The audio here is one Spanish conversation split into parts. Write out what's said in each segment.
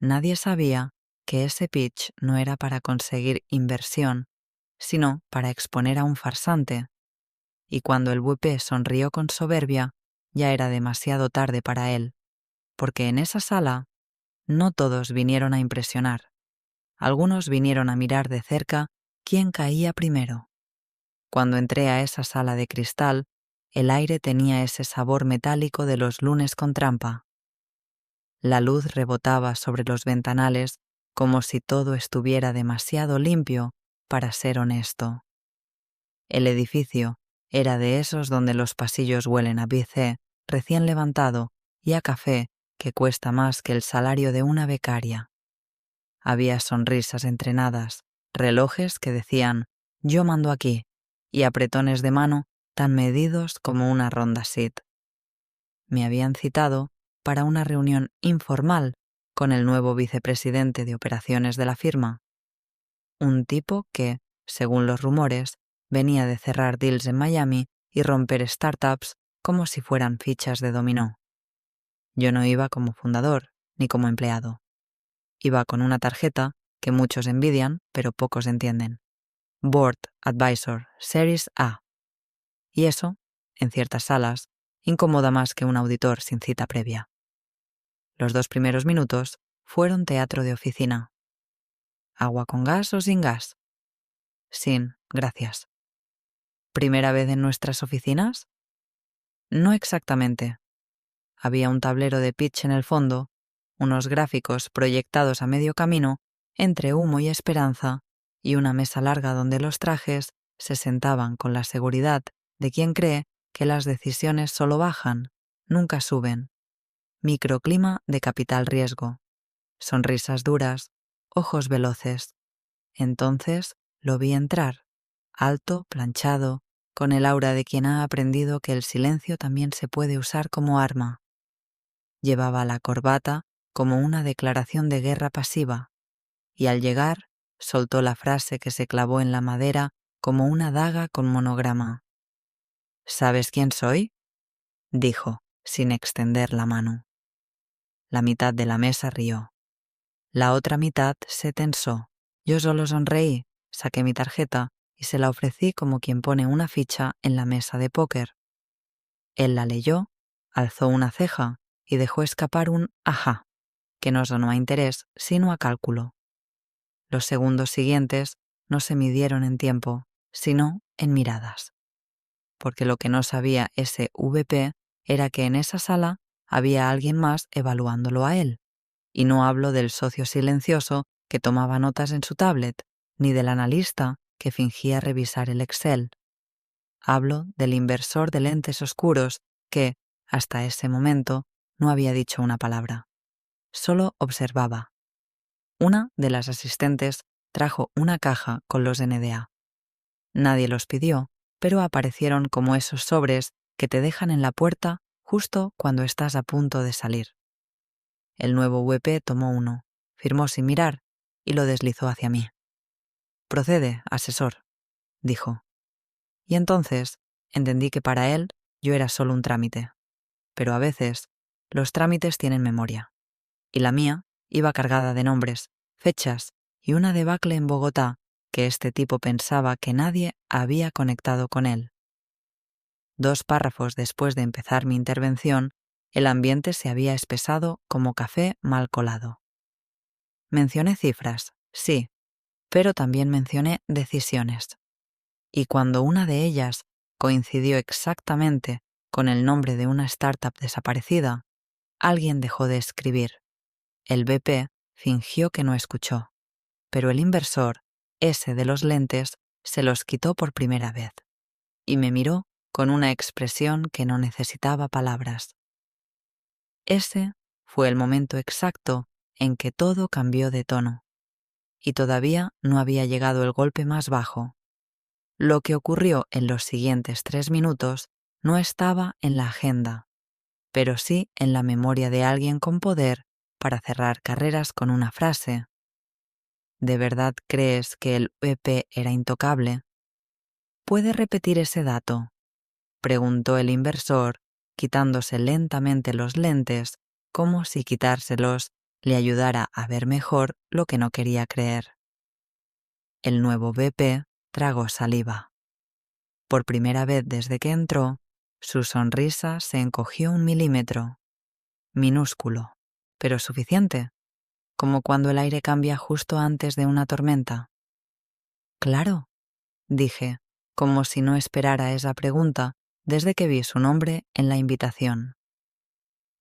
nadie sabía que ese pitch no era para conseguir inversión, sino para exponer a un farsante. Y cuando el VP sonrió con soberbia, ya era demasiado tarde para él, porque en esa sala no todos vinieron a impresionar. Algunos vinieron a mirar de cerca quién caía primero. Cuando entré a esa sala de cristal, el aire tenía ese sabor metálico de los lunes con trampa. La luz rebotaba sobre los ventanales como si todo estuviera demasiado limpio para ser honesto. El edificio era de esos donde los pasillos huelen a bicé recién levantado y a café que cuesta más que el salario de una becaria. Había sonrisas entrenadas, relojes que decían «Yo mando aquí» y apretones de mano tan medidos como una ronda sit. Me habían citado para una reunión informal con el nuevo vicepresidente de operaciones de la firma, un tipo que, según los rumores, venía de cerrar deals en Miami y romper startups como si fueran fichas de dominó. Yo no iba como fundador ni como empleado. Iba con una tarjeta que muchos envidian, pero pocos entienden. Board Advisor Series A. Y eso, en ciertas salas, incomoda más que un auditor sin cita previa. Los 2 primeros minutos fueron teatro de oficina. ¿Agua con gas o sin gas? Sin, gracias. ¿Primera vez en nuestras oficinas? No exactamente. Había un tablero de pitch en el fondo, unos gráficos proyectados a medio camino entre humo y esperanza, y una mesa larga donde los trajes se sentaban con la seguridad de quien cree que las decisiones solo bajan, nunca suben. Microclima de capital riesgo. Sonrisas duras, ojos veloces. Entonces lo vi entrar, alto, planchado, con el aura de quien ha aprendido que el silencio también se puede usar como arma. Llevaba la corbata como una declaración de guerra pasiva, y al llegar soltó la frase que se clavó en la madera como una daga con monograma. ¿Sabes quién soy?, dijo, sin extender la mano. La mitad de la mesa rió. La otra mitad se tensó. Yo solo sonreí, saqué mi tarjeta y se la ofrecí como quien pone una ficha en la mesa de póker. Él la leyó, alzó una ceja y dejó escapar un ajá, que no sonó a interés, sino a cálculo. Los segundos siguientes no se midieron en tiempo, sino en miradas. Porque lo que no sabía ese VP era que en esa sala había alguien más evaluándolo a él. Y no hablo del socio silencioso que tomaba notas en su tablet, ni del analista que fingía revisar el Excel. Hablo del inversor de lentes oscuros que, hasta ese momento, no había dicho una palabra. Solo observaba. Una de las asistentes trajo una caja con los NDA. Nadie los pidió, pero aparecieron como esos sobres que te dejan en la puerta justo cuando estás a punto de salir. El nuevo VP tomó uno, firmó sin mirar y lo deslizó hacia mí. «Procede, asesor», dijo. Y entonces entendí que para él yo era solo un trámite. Pero a veces los trámites tienen memoria. Y la mía iba cargada de nombres, fechas y una debacle en Bogotá que este tipo pensaba que nadie había conectado con él. 2 párrafos después de empezar mi intervención, el ambiente se había espesado como café mal colado. Mencioné cifras, sí, pero también mencioné decisiones. Y cuando una de ellas coincidió exactamente con el nombre de una startup desaparecida, alguien dejó de escribir. El VP fingió que no escuchó, pero el inversor, ese de los lentes, se los quitó por primera vez y me miró con una expresión que no necesitaba palabras. Ese fue el momento exacto en que todo cambió de tono, y todavía no había llegado el golpe más bajo. Lo que ocurrió en los siguientes 3 minutos no estaba en la agenda, pero sí en la memoria de alguien con poder para cerrar carreras con una frase. ¿De verdad crees que el VP era intocable? ¿Puede repetir ese dato?, preguntó el inversor, quitándose lentamente los lentes, como si quitárselos le ayudara a ver mejor lo que no quería creer. El nuevo VP tragó saliva. Por primera vez desde que entró, su sonrisa se encogió 1 milímetro. Minúsculo, pero suficiente, como cuando el aire cambia justo antes de una tormenta. Claro, dije, como si no esperara esa pregunta desde que vi su nombre en la invitación.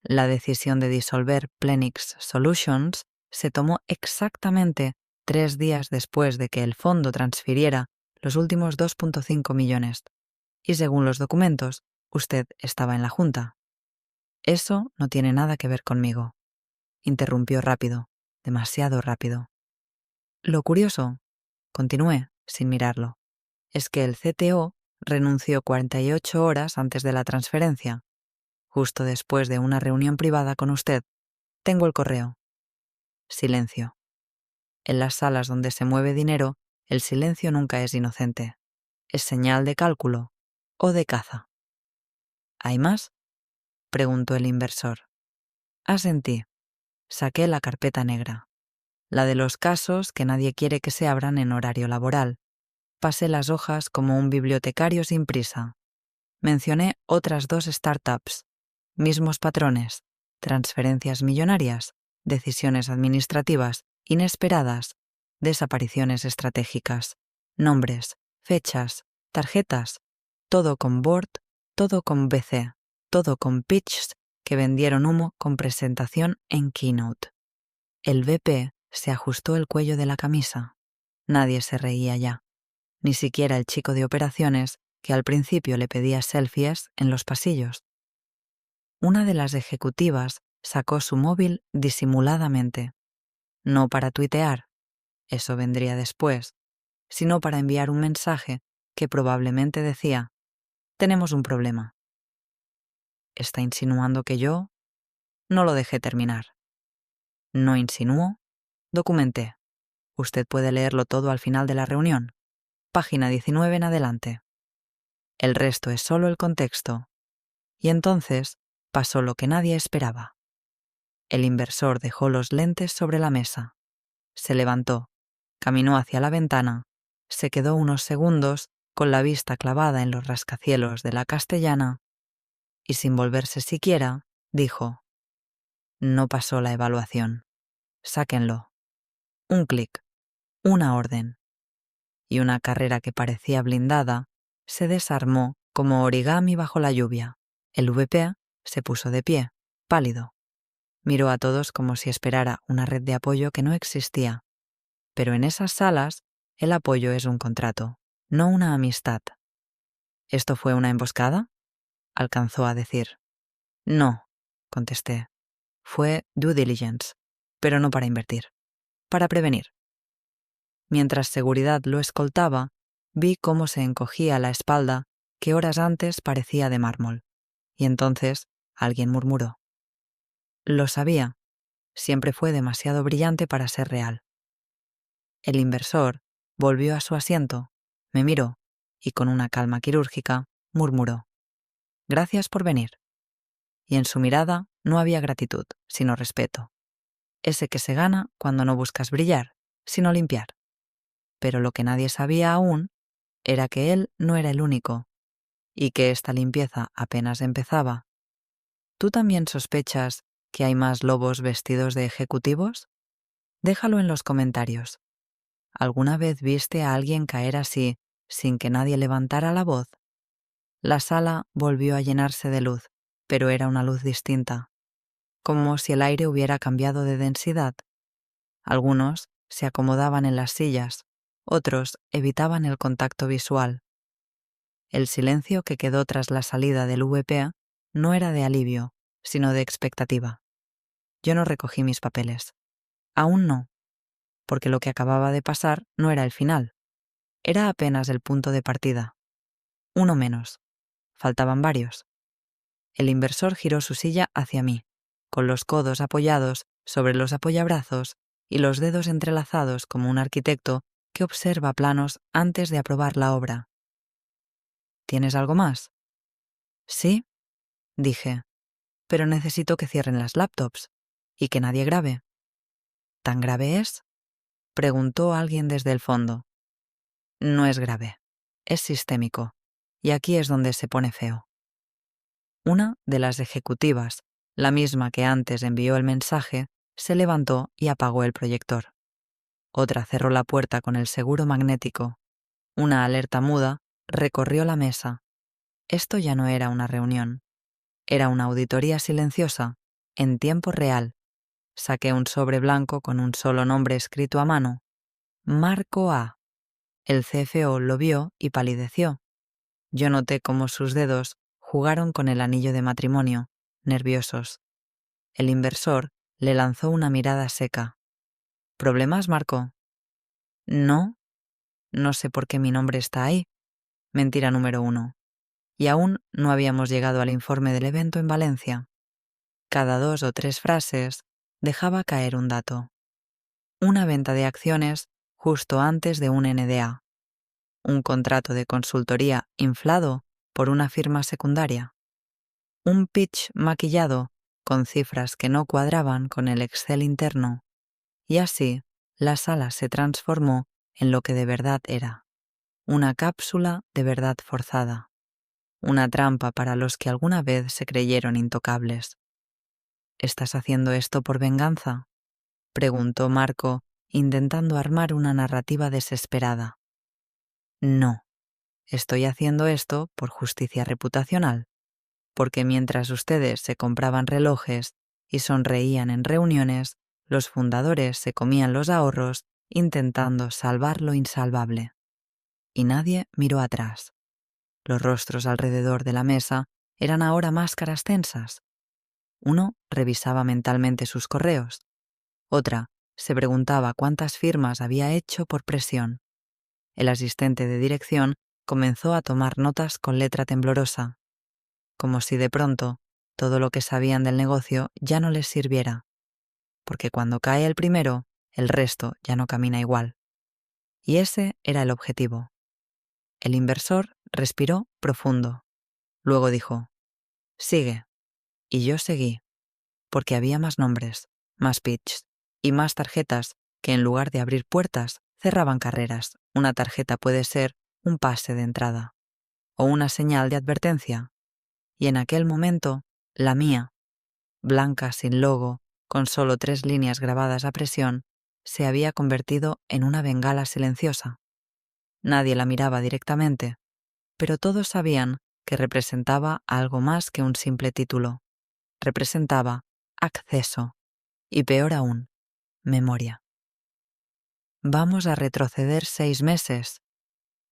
La decisión de disolver Plenix Solutions se tomó exactamente 3 días después de que el fondo transfiriera los últimos 2,5 millones. Y según los documentos, usted estaba en la junta. Eso no tiene nada que ver conmigo, interrumpió rápido, demasiado rápido. Lo curioso, continué, sin mirarlo, es que el CTO renunció 48 horas antes de la transferencia, justo después de una reunión privada con usted. Tengo el correo. Silencio. En las salas donde se mueve dinero, el silencio nunca es inocente. Es señal de cálculo o de caza. ¿Hay más?, preguntó el inversor. Asentí. Saqué la carpeta negra, la de los casos que nadie quiere que se abran en horario laboral. Pasé las hojas como un bibliotecario sin prisa. Mencioné otras 2 startups, mismos patrones, transferencias millonarias, decisiones administrativas inesperadas, desapariciones estratégicas, nombres, fechas, tarjetas, todo con board, todo con BC, todo con pitches que vendieron humo con presentación en Keynote. El VP se ajustó el cuello de la camisa. Nadie se reía ya, ni siquiera el chico de operaciones que al principio le pedía selfies en los pasillos. Una de las ejecutivas sacó su móvil disimuladamente, no para tuitear, eso vendría después, sino para enviar un mensaje que probablemente decía: «Tenemos un problema». ¿Está insinuando que yo? No lo dejé terminar. No insinuó, documenté. Usted puede leerlo todo al final de la reunión. Página 19 en adelante. El resto es solo el contexto. Y entonces pasó lo que nadie esperaba. El inversor dejó los lentes sobre la mesa. Se levantó, caminó hacia la ventana, se quedó unos segundos con la vista clavada en los rascacielos de la Castellana y, sin volverse siquiera, dijo: «No pasó la evaluación. Sáquenlo». Un clic, una orden. Y una carrera que parecía blindada se desarmó como origami bajo la lluvia. El VP se puso de pie, pálido. Miró a todos como si esperara una red de apoyo que no existía. Pero en esas salas, el apoyo es un contrato, no una amistad. ¿Esto fue una emboscada?, alcanzó a decir. No, contesté. Fue due diligence, pero no para invertir, para prevenir. Mientras seguridad lo escoltaba, vi cómo se encogía la espalda que horas antes parecía de mármol. Y entonces alguien murmuró: «Lo sabía. Siempre fue demasiado brillante para ser real». El inversor volvió a su asiento, me miró y con una calma quirúrgica murmuró: «Gracias por venir». Y en su mirada no había gratitud, sino respeto. Ese que se gana cuando no buscas brillar, sino limpiar. Pero lo que nadie sabía aún era que él no era el único y que esta limpieza apenas empezaba. ¿Tú también sospechas que hay más lobos vestidos de ejecutivos? Déjalo en los comentarios. ¿Alguna vez viste a alguien caer así sin que nadie levantara la voz? La sala volvió a llenarse de luz, pero era una luz distinta, como si el aire hubiera cambiado de densidad. Algunos se acomodaban en las sillas, otros evitaban el contacto visual. El silencio que quedó tras la salida del VP no era de alivio, sino de expectativa. Yo no recogí mis papeles. Aún no, porque lo que acababa de pasar no era el final. Era apenas el punto de partida. Uno menos. Faltaban varios. El inversor giró su silla hacia mí, con los codos apoyados sobre los apoyabrazos y los dedos entrelazados como un arquitecto que observa planos antes de aprobar la obra. ¿Tienes algo más? Sí, dije, pero necesito que cierren las laptops y que nadie grabe. ¿Tan grave es?, preguntó alguien desde el fondo. No es grave, es sistémico, y aquí es donde se pone feo. Una de las ejecutivas, la misma que antes envió el mensaje, se levantó y apagó el proyector. Otra cerró la puerta con el seguro magnético. Una alerta muda recorrió la mesa. Esto ya no era una reunión. Era una auditoría silenciosa, en tiempo real. Saqué un sobre blanco con un solo nombre escrito a mano. Marco A. El CFO lo vio y palideció. Yo noté cómo sus dedos jugaron con el anillo de matrimonio, nerviosos. El inversor le lanzó una mirada seca. ¿Problemas, Marco? No, no sé por qué mi nombre está ahí. Mentira número 1. Y aún no habíamos llegado al informe del evento en Valencia. Cada 2 o 3 frases dejaba caer un dato. Una venta de acciones justo antes de un NDA. Un contrato de consultoría inflado por una firma secundaria. Un pitch maquillado con cifras que no cuadraban con el Excel interno. Y así, la sala se transformó en lo que de verdad era. Una cápsula de verdad forzada. Una trampa para los que alguna vez se creyeron intocables. ¿Estás haciendo esto por venganza?, preguntó Marco, intentando armar una narrativa desesperada. No, estoy haciendo esto por justicia reputacional, porque mientras ustedes se compraban relojes y sonreían en reuniones, los fundadores se comían los ahorros intentando salvar lo insalvable. Y nadie miró atrás. Los rostros alrededor de la mesa eran ahora máscaras tensas. Uno revisaba mentalmente sus correos. Otra se preguntaba cuántas firmas había hecho por presión. El asistente de dirección comenzó a tomar notas con letra temblorosa, como si de pronto todo lo que sabían del negocio ya no les sirviera, porque cuando cae el primero, el resto ya no camina igual. Y ese era el objetivo. El inversor respiró profundo. Luego dijo, «Sigue». Y yo seguí, porque había más nombres, más pitches y más tarjetas que en lugar de abrir puertas, cerraban carreras. Una tarjeta puede ser un pase de entrada o una señal de advertencia. Y en aquel momento, la mía, blanca sin logo, con solo 3 líneas grabadas a presión, se había convertido en una bengala silenciosa. Nadie la miraba directamente, pero todos sabían que representaba algo más que un simple título. Representaba acceso y, peor aún, memoria. Vamos a retroceder 6 meses,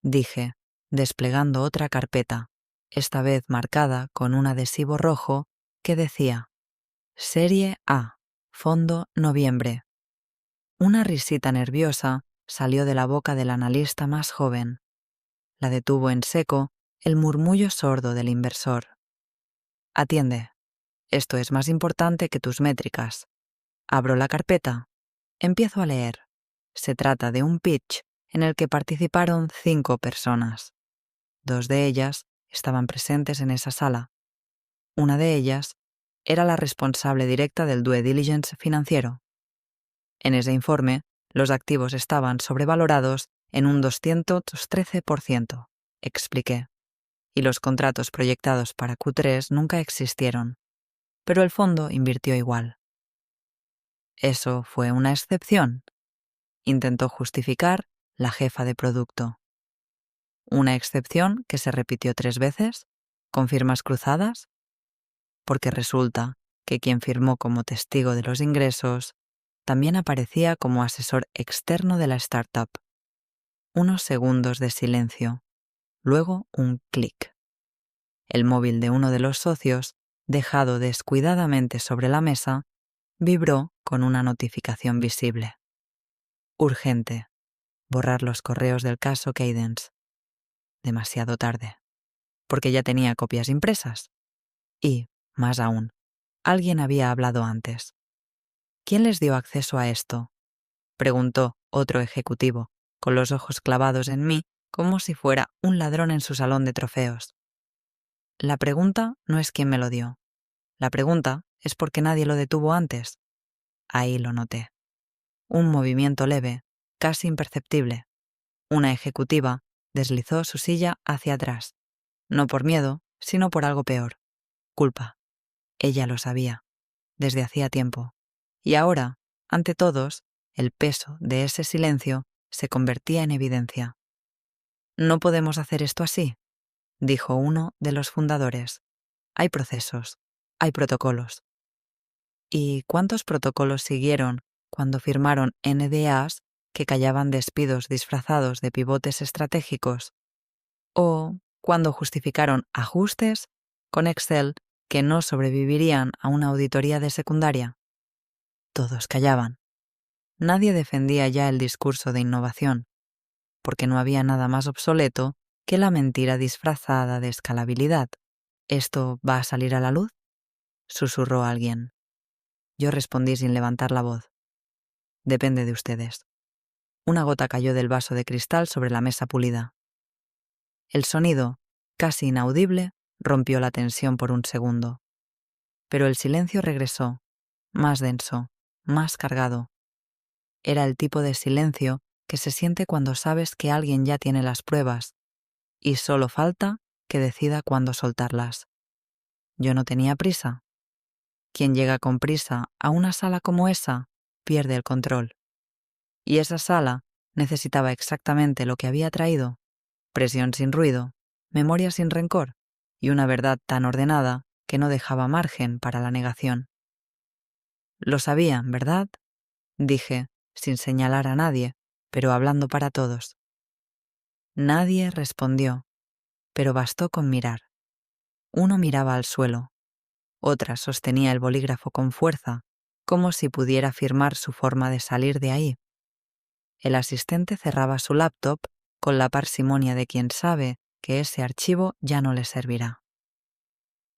dije, desplegando otra carpeta, esta vez marcada con un adhesivo rojo que decía Serie A, fondo noviembre. Una risita nerviosa salió de la boca del analista más joven. La detuvo en seco el murmullo sordo del inversor. Atiende, esto es más importante que tus métricas. Abro la carpeta. Empiezo a leer. Se trata de un pitch en el que participaron 5 personas. 2 de ellas estaban presentes en esa sala. Una de ellas era la responsable directa del due diligence financiero. En ese informe, los activos estaban sobrevalorados en un 213%, expliqué, y los contratos proyectados para Q3 nunca existieron, pero el fondo invirtió igual. Eso fue una excepción, intentó justificar la jefa de producto. ¿Una excepción que se repitió 3 veces? ¿Con firmas cruzadas? Porque resulta que quien firmó como testigo de los ingresos también aparecía como asesor externo de la startup. Unos segundos de silencio, luego un clic. El móvil de uno de los socios, dejado descuidadamente sobre la mesa, vibró con una notificación visible. Urgente. Borrar los correos del caso Cadence. Demasiado tarde, porque ya tenía copias impresas. Y, más aún, alguien había hablado antes. ¿Quién les dio acceso a esto?, preguntó otro ejecutivo, con los ojos clavados en mí como si fuera un ladrón en su salón de trofeos. La pregunta no es quién me lo dio. La pregunta es por qué nadie lo detuvo antes. Ahí lo noté. Un movimiento leve, casi imperceptible. Una ejecutiva deslizó su silla hacia atrás, no por miedo, sino por algo peor. Culpa. Ella lo sabía, desde hacía tiempo. Y ahora, ante todos, el peso de ese silencio se convertía en evidencia. «No podemos hacer esto así», dijo uno de los fundadores. «Hay procesos, hay protocolos». ¿Y cuántos protocolos siguieron cuando firmaron NDAs que callaban despidos disfrazados de pivotes estratégicos? ¿O cuando justificaron ajustes con Excel que no sobrevivirían a una auditoría de secundaria? Todos callaban. Nadie defendía ya el discurso de innovación, porque no había nada más obsoleto que la mentira disfrazada de escalabilidad. ¿Esto va a salir a la luz?, susurró alguien. Yo respondí sin levantar la voz. Depende de ustedes. Una gota cayó del vaso de cristal sobre la mesa pulida. El sonido, casi inaudible, rompió la tensión por un segundo. Pero el silencio regresó, más denso, más cargado. Era el tipo de silencio que se siente cuando sabes que alguien ya tiene las pruebas y solo falta que decida cuándo soltarlas. Yo no tenía prisa. Quien llega con prisa a una sala como esa pierde el control. Y esa sala necesitaba exactamente lo que había traído: presión sin ruido, memoria sin rencor y una verdad tan ordenada que no dejaba margen para la negación. Lo sabían, ¿verdad?, dije, sin señalar a nadie, pero hablando para todos. Nadie respondió, pero bastó con mirar. Uno miraba al suelo, otra sostenía el bolígrafo con fuerza, como si pudiera firmar su forma de salir de ahí. El asistente cerraba su laptop con la parsimonia de quien sabe que ese archivo ya no le servirá.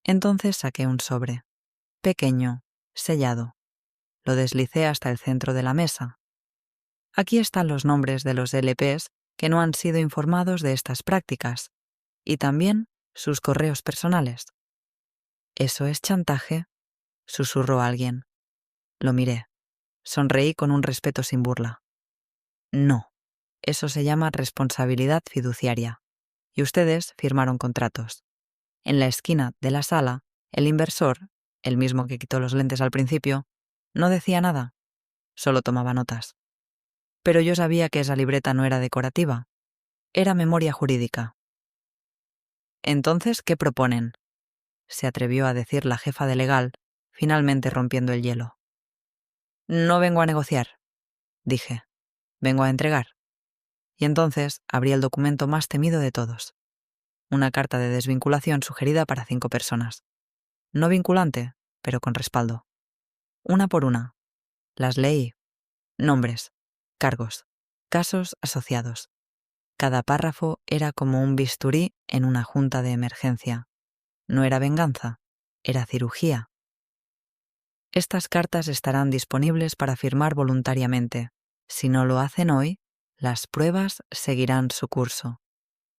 Entonces saqué un sobre, pequeño, sellado. Lo deslicé hasta el centro de la mesa. Aquí están los nombres de los LPs que no han sido informados de estas prácticas, y también sus correos personales. ¿Eso es chantaje?, susurró alguien. Lo miré. Sonreí con un respeto sin burla. No, eso se llama responsabilidad fiduciaria. Y ustedes firmaron contratos. En la esquina de la sala, el inversor, el mismo que quitó los lentes al principio, no decía nada, solo tomaba notas. Pero yo sabía que esa libreta no era decorativa, era memoria jurídica. «Entonces, ¿qué proponen?», se atrevió a decir la jefa de legal, finalmente rompiendo el hielo. «No vengo a negociar», dije, «vengo a entregar». Y entonces abrí el documento más temido de todos. Una carta de desvinculación sugerida para 5 personas. No vinculante, pero con respaldo. Una por una. Las leí. Nombres, cargos, casos asociados. Cada párrafo era como un bisturí en una junta de emergencia. No era venganza, era cirugía. Estas cartas estarán disponibles para firmar voluntariamente. Si no lo hacen hoy, las pruebas seguirán su curso.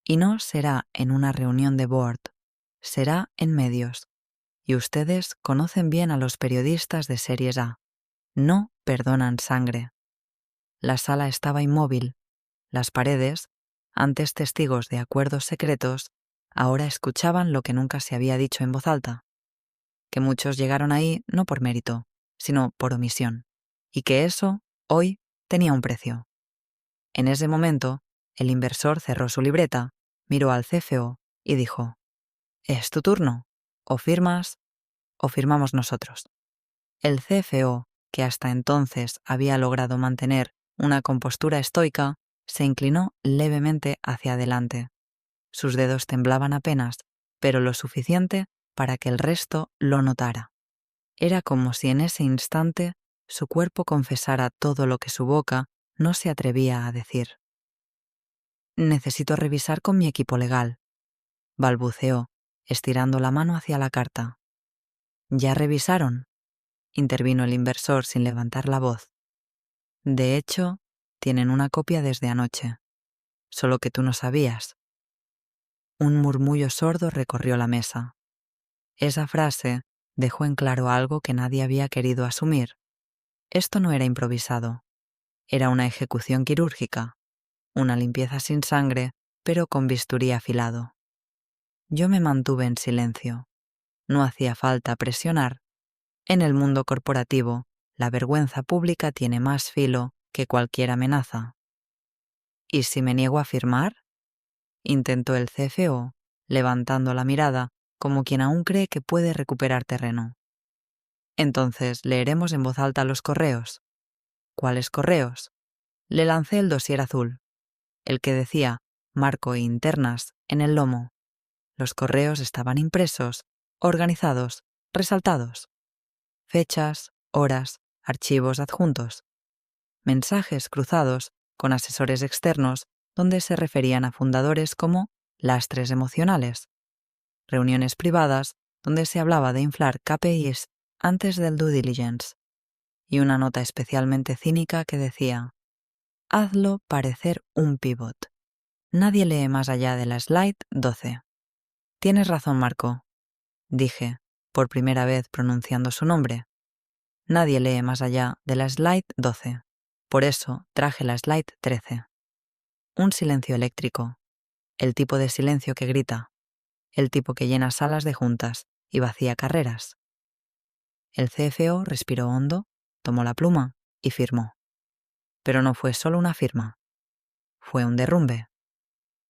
Y no será en una reunión de board, será en medios. Y ustedes conocen bien a los periodistas de Series A. No perdonan sangre. La sala estaba inmóvil. Las paredes, antes testigos de acuerdos secretos, ahora escuchaban lo que nunca se había dicho en voz alta. Que muchos llegaron ahí no por mérito, sino por omisión. Y que eso, hoy, tenía un precio. En ese momento, el inversor cerró su libreta, miró al CFO y dijo: «Es tu turno. O firmas o firmamos nosotros». El CFO, que hasta entonces había logrado mantener una compostura estoica, se inclinó levemente hacia adelante. Sus dedos temblaban apenas, pero lo suficiente para que el resto lo notara. Era como si en ese instante su cuerpo confesara todo lo que su boca no se atrevía a decir. «Necesito revisar con mi equipo legal», balbuceó, estirando la mano hacia la carta. «¿Ya revisaron?», intervino el inversor sin levantar la voz. «De hecho, tienen una copia desde anoche. Solo que tú no sabías». Un murmullo sordo recorrió la mesa. Esa frase dejó en claro algo que nadie había querido asumir. Esto no era improvisado. Era una ejecución quirúrgica, una limpieza sin sangre, pero con bisturí afilado. Yo me mantuve en silencio. No hacía falta presionar. En el mundo corporativo, la vergüenza pública tiene más filo que cualquier amenaza. ¿Y si me niego a firmar?, intentó el CFO, levantando la mirada como quien aún cree que puede recuperar terreno. Entonces leeremos en voz alta los correos. ¿Cuáles correos? Le lancé el dossier azul, el que decía Marco e internas en el lomo. Los correos estaban impresos, organizados, resaltados. Fechas, horas, archivos adjuntos. Mensajes cruzados con asesores externos donde se referían a fundadores como lastres emocionales. Reuniones privadas donde se hablaba de inflar KPIs antes del due diligence. Y una nota especialmente cínica que decía: hazlo parecer un pivot. Nadie lee más allá de la slide 12. Tienes razón, Marco, dije, por primera vez pronunciando su nombre. Nadie lee más allá de la slide 12. Por eso traje la slide 13. Un silencio eléctrico. El tipo de silencio que grita. El tipo que llena salas de juntas y vacía carreras. El CFO respiró hondo, tomó la pluma y firmó. Pero no fue solo una firma. Fue un derrumbe.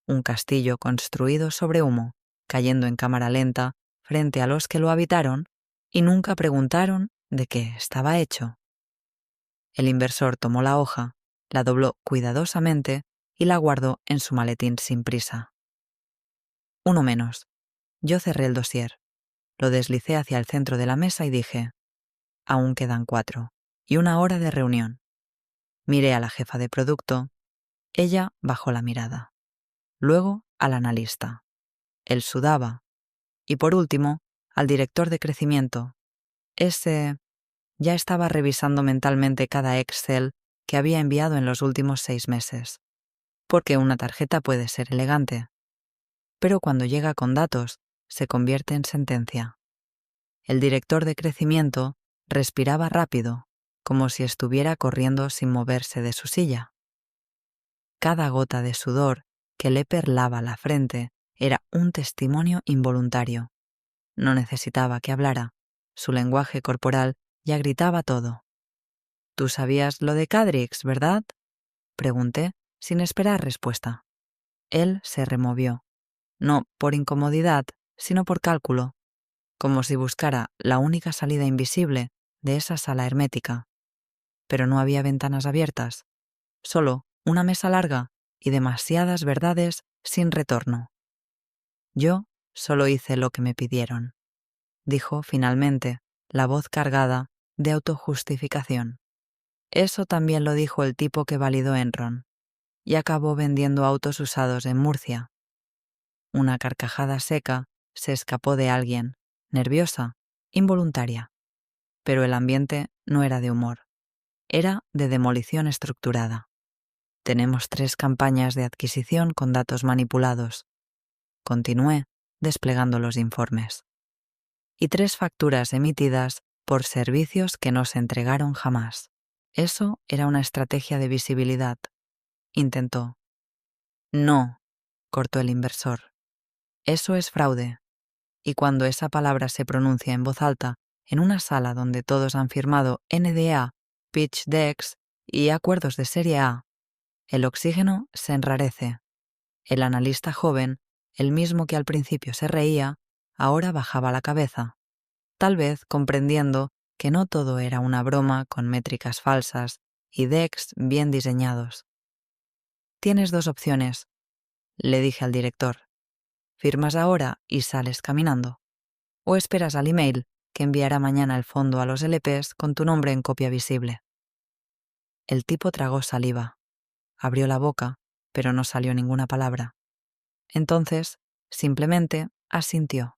Un castillo construido sobre humo, cayendo en cámara lenta frente a los que lo habitaron y nunca preguntaron de qué estaba hecho. El inversor tomó la hoja, la dobló cuidadosamente y la guardó en su maletín sin prisa. Uno menos. Yo cerré el dossier. Lo deslicé hacia el centro de la mesa y dije: aún quedan 4 y 1 hora de reunión. Miré a la jefa de producto. Ella bajó la mirada. Luego al analista. Él sudaba. Y por último, al director de crecimiento. Ese ya estaba revisando mentalmente cada Excel que había enviado en los últimos 6 meses. Porque una tarjeta puede ser elegante, pero cuando llega con datos, se convierte en sentencia. El director de crecimiento respiraba rápido, como si estuviera corriendo sin moverse de su silla. Cada gota de sudor que le perlaba la frente era un testimonio involuntario. No necesitaba que hablara. Su lenguaje corporal ya gritaba todo. «¿Tú sabías lo de Cadrix, verdad?», pregunté, sin esperar respuesta. Él se removió, no por incomodidad, sino por cálculo, como si buscara la única salida invisible de esa sala hermética. Pero no había ventanas abiertas, solo una mesa larga y demasiadas verdades sin retorno. Yo solo hice lo que me pidieron, dijo finalmente, la voz cargada de autojustificación. Eso también lo dijo el tipo que validó Enron y acabó vendiendo autos usados en Murcia. Una carcajada seca se escapó de alguien, nerviosa, involuntaria. Pero el ambiente no era de humor, era de demolición estructurada. Tenemos 3 campañas de adquisición con datos manipulados. Continué desplegando los informes. Y 3 facturas emitidas por servicios que no se entregaron jamás. Eso era una estrategia de visibilidad. Intentó. No, cortó el inversor. Eso es fraude. Y cuando esa palabra se pronuncia en voz alta en una sala donde todos han firmado NDA, pitch decks y acuerdos de serie A, el oxígeno se enrarece. El analista joven, el mismo que al principio se reía, ahora bajaba la cabeza, tal vez comprendiendo que no todo era una broma con métricas falsas y decks bien diseñados. Tienes 2 opciones, le dije al director. Firmas ahora y sales caminando. O esperas al email que enviará mañana el fondo a los LPs con tu nombre en copia visible. El tipo tragó saliva. Abrió la boca, pero no salió ninguna palabra. Entonces, simplemente asintió.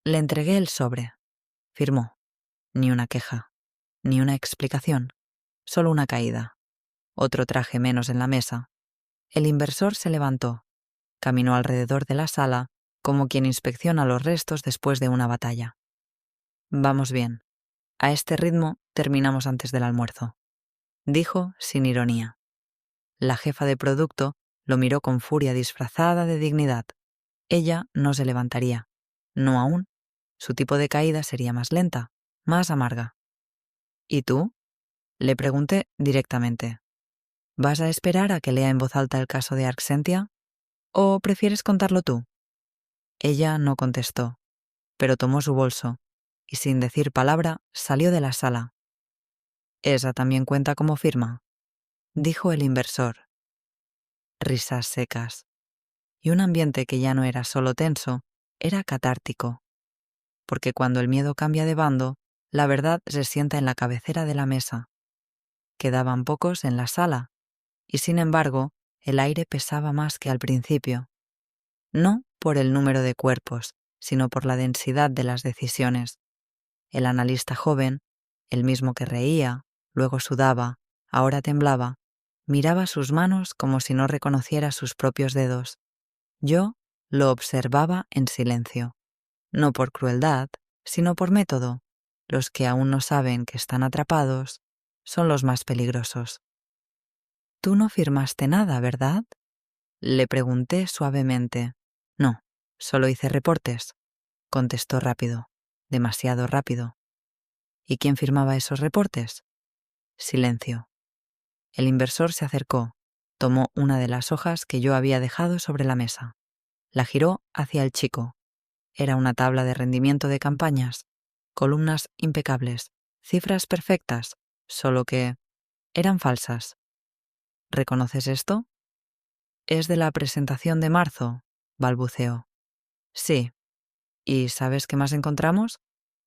Le entregué el sobre. Firmó. Ni una queja, ni una explicación, solo una caída. Otro traje menos en la mesa. El inversor se levantó. Caminó alrededor de la sala como quien inspecciona los restos después de una batalla. Vamos bien. A este ritmo terminamos antes del almuerzo. dijo sin ironía. La jefa de producto lo miró con furia disfrazada de dignidad. Ella no se levantaría. No aún. Su tipo de caída sería más lenta, más amarga. ¿Y tú? Le pregunté directamente. ¿Vas a esperar a que lea en voz alta el caso de Arxentia? ¿O prefieres contarlo tú? Ella no contestó, pero tomó su bolso y sin decir palabra salió de la sala. «Esa también cuenta como firma», dijo el inversor. Risas secas. Y un ambiente que ya no era solo tenso, era catártico. Porque cuando el miedo cambia de bando, la verdad se sienta en la cabecera de la mesa. Quedaban pocos en la sala, y sin embargo, el aire pesaba más que al principio. No por el número de cuerpos, sino por la densidad de las decisiones. El analista joven, el mismo que reía, luego sudaba, ahora temblaba, miraba sus manos como si no reconociera sus propios dedos. Yo lo observaba en silencio, no por crueldad, sino por método. Los que aún no saben que están atrapados son los más peligrosos. «Tú no firmaste nada, ¿verdad?», le pregunté suavemente. «No, solo hice reportes», contestó rápido, demasiado rápido. «¿Y quién firmaba esos reportes?». Silencio. El inversor se acercó, tomó una de las hojas que yo había dejado sobre la mesa. La giró hacia el chico. Era una tabla de rendimiento de campañas, columnas impecables, cifras perfectas, solo que eran falsas. ¿Reconoces esto? «Es de la presentación de marzo», balbuceó. «Sí. ¿Y sabes qué más encontramos?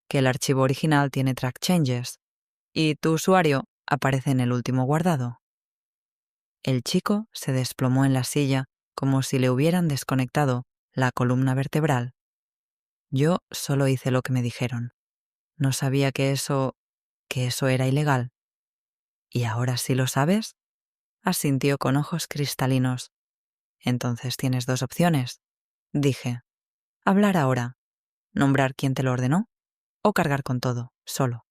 Que el archivo original tiene track changes y tu usuario aparece en el último guardado». El chico se desplomó en la silla como si le hubieran desconectado la columna vertebral. Yo solo hice lo que me dijeron. No sabía que eso era ilegal. «¿Y ahora sí lo sabes?», asintió con ojos cristalinos. «Entonces tienes dos opciones», dije. «Hablar ahora, nombrar quién te lo ordenó, o cargar con todo, solo».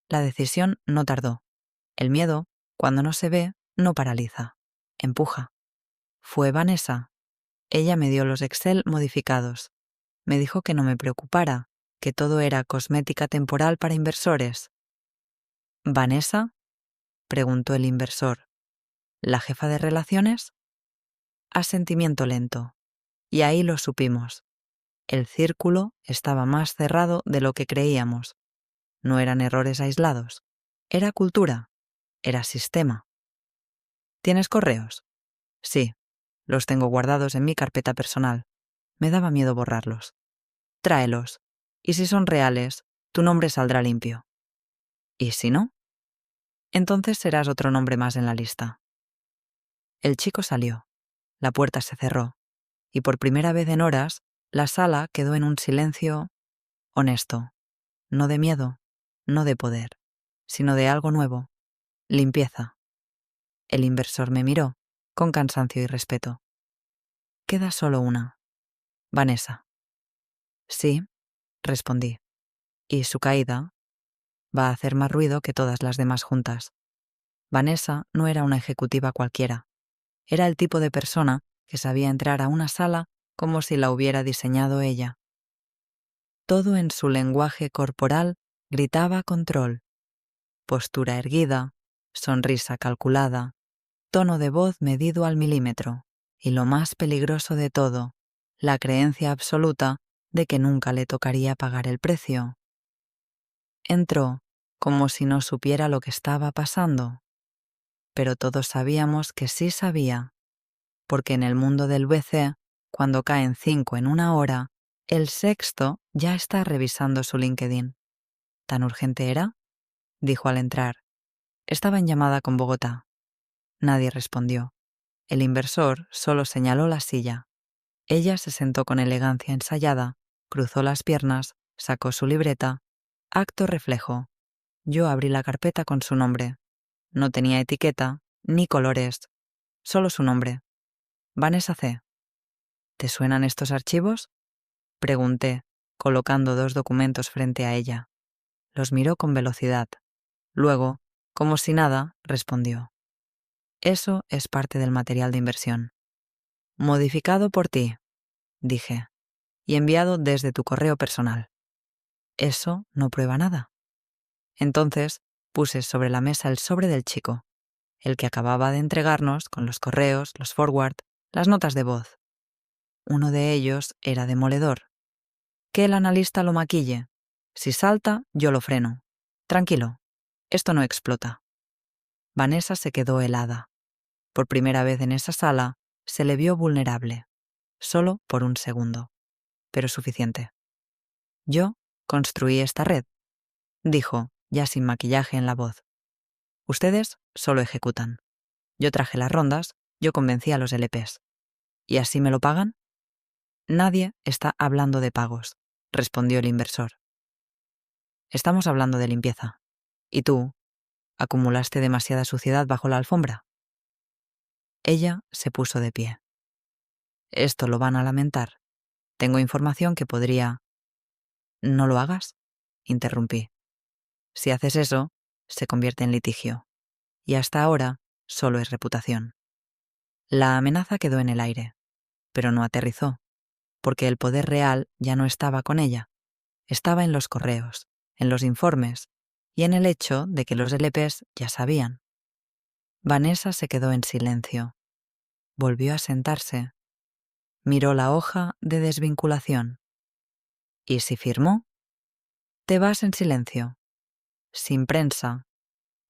La decisión no tardó. El miedo, cuando no se ve, no paraliza, empuja. Fue Vanessa. Ella me dio los Excel modificados. Me dijo que no me preocupara, que todo era cosmética temporal para inversores. «¿Vanessa?», preguntó el inversor. «¿La jefa de relaciones?». Asentimiento lento. Y ahí lo supimos. El círculo estaba más cerrado de lo que creíamos. No eran errores aislados. Era cultura. Era sistema. «¿Tienes correos?». «Sí. Los tengo guardados en mi carpeta personal. Me daba miedo borrarlos». «Tráelos. Y si son reales, tu nombre saldrá limpio». «¿Y si no?». «Entonces serás otro nombre más en la lista». El chico salió. La puerta se cerró. Y por primera vez en horas, la sala quedó en un silencio honesto. No de miedo, no de poder, sino de algo nuevo. Limpieza. El inversor me miró, con cansancio y respeto. «Queda solo una. Vanessa». «Sí», respondí. «Y su caída va a hacer más ruido que todas las demás juntas». Vanessa no era una ejecutiva cualquiera. Era el tipo de persona que sabía entrar a una sala como si la hubiera diseñado ella. Todo en su lenguaje corporal gritaba control. Postura erguida, sonrisa calculada, tono de voz medido al milímetro, y lo más peligroso de todo, la creencia absoluta de que nunca le tocaría pagar el precio. Entró como si no supiera lo que estaba pasando. Pero todos sabíamos que sí sabía, porque en el mundo del VC, cuando caen 5 en una hora, el sexto ya está revisando su LinkedIn. ¿Tan urgente era?, dijo al entrar. Estaba en llamada con Bogotá. Nadie respondió. El inversor solo señaló la silla. Ella se sentó con elegancia ensayada, cruzó las piernas, sacó su libreta. Acto reflejo. Yo abrí la carpeta con su nombre. No tenía etiqueta, ni colores, solo su nombre. Vanessa C. ¿Te suenan estos archivos?, pregunté, colocando 2 documentos frente a ella. Los miró con velocidad. Luego, Como si nada, respondió. Eso es parte del material de inversión. Modificado por ti, dije, y enviado desde tu correo personal. Eso no prueba nada. Entonces puse sobre la mesa el sobre del chico, el que acababa de entregarnos con los correos, los forward, las notas de voz. Uno de ellos era demoledor. Que el analista lo maquille. Si salta, yo lo freno. Tranquilo, esto no explota. Vanessa se quedó helada. Por primera vez en esa sala, se le vio vulnerable. Solo por un segundo. Pero suficiente. Yo construí esta red, dijo, ya sin maquillaje en la voz. Ustedes solo ejecutan. Yo traje las rondas, yo convencí a los LPs. ¿Y así me lo pagan? Nadie está hablando de pagos, respondió el inversor. Estamos hablando de limpieza. ¿Y tú? ¿Acumulaste demasiada suciedad bajo la alfombra? Ella se puso de pie. Esto lo van a lamentar. Tengo información que podría... No lo hagas, interrumpí. Si haces eso, se convierte en litigio. Y hasta ahora solo es reputación. La amenaza quedó en el aire, pero no aterrizó, porque el poder real ya no estaba con ella. Estaba en los correos, en los informes y en el hecho de que los LPs ya sabían. Vanessa se quedó en silencio. Volvió a sentarse. Miró la hoja de desvinculación. ¿Y si firmó? Te vas en silencio. Sin prensa,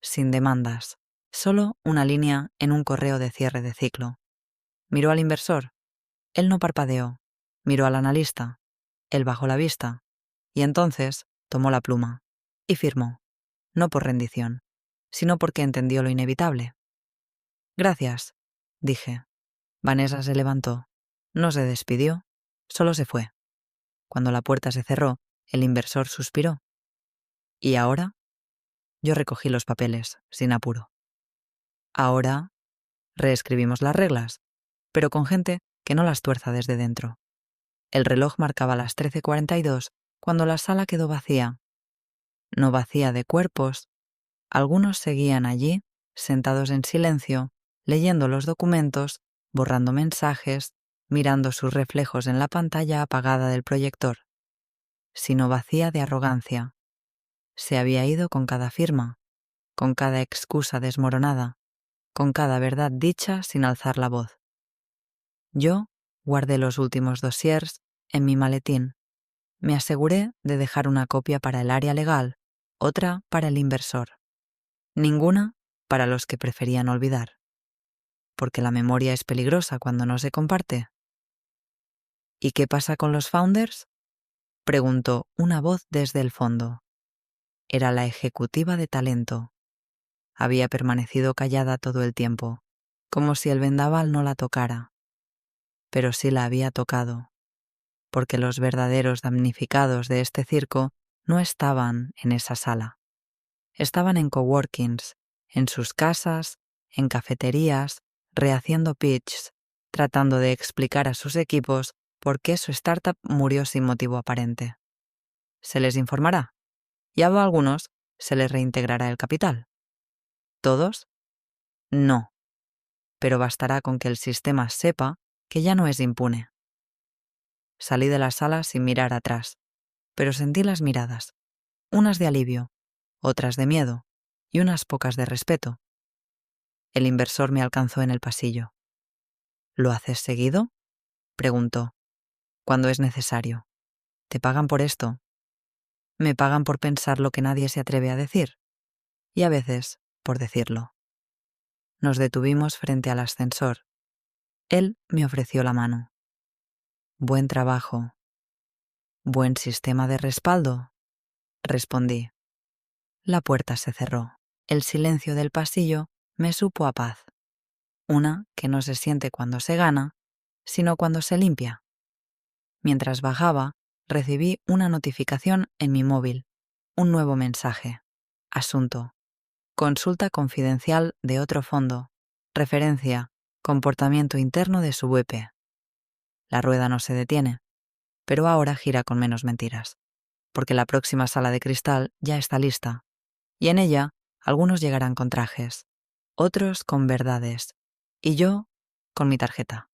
sin demandas, solo una línea en un correo de cierre de ciclo. Miró al inversor. Él no parpadeó. Miró al analista. Él bajó la vista. Y entonces tomó la pluma. Y firmó. No por rendición, sino porque entendió lo inevitable. Gracias, dije. Vanessa se levantó. No se despidió, solo se fue. Cuando la puerta se cerró, el inversor suspiró. ¿Y ahora? Yo recogí los papeles, sin apuro. Ahora reescribimos las reglas, pero con gente que no las tuerza desde dentro. El reloj marcaba las 13:42 cuando la sala quedó vacía. No vacía de cuerpos. Algunos seguían allí, sentados en silencio, leyendo los documentos, borrando mensajes, mirando sus reflejos en la pantalla apagada del proyector. Sino vacía de arrogancia. Se había ido con cada firma, con cada excusa desmoronada, con cada verdad dicha sin alzar la voz. Yo guardé los últimos dossiers en mi maletín. Me aseguré de dejar una copia para el área legal, otra para el inversor. Ninguna para los que preferían olvidar. Porque la memoria es peligrosa cuando no se comparte. ¿Y qué pasa con los founders? Preguntó una voz desde el fondo. Era la ejecutiva de talento. Había permanecido callada todo el tiempo, como si el vendaval no la tocara. Pero sí la había tocado, porque los verdaderos damnificados de este circo no estaban en esa sala. Estaban en coworkings, en sus casas, en cafeterías, rehaciendo pitches, tratando de explicar a sus equipos por qué su startup murió sin motivo aparente. ¿Se les informará? Y a algunos se les reintegrará el capital. ¿Todos? No. Pero bastará con que el sistema sepa que ya no es impune. Salí de la sala sin mirar atrás, pero sentí las miradas, unas de alivio, otras de miedo y unas pocas de respeto. El inversor me alcanzó en el pasillo. ¿Lo haces seguido? Preguntó. Cuando es necesario. ¿Te pagan por esto? Me pagan por pensar lo que nadie se atreve a decir, y a veces por decirlo. Nos detuvimos frente al ascensor. Él me ofreció la mano. Buen trabajo. Buen sistema de respaldo, respondí. La puerta se cerró. El silencio del pasillo me supo a paz. Una que no se siente cuando se gana, sino cuando se limpia. Mientras bajaba, recibí una notificación en mi móvil. Un nuevo mensaje. Asunto. Consulta confidencial de otro fondo. Referencia. Comportamiento interno de su VP. La rueda no se detiene, pero ahora gira con menos mentiras, porque la próxima sala de cristal ya está lista, y en ella Algunos llegarán con trajes, otros con verdades, y yo con mi tarjeta.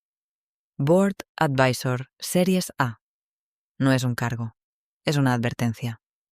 Board Advisor Series A. No es un cargo, es una advertencia.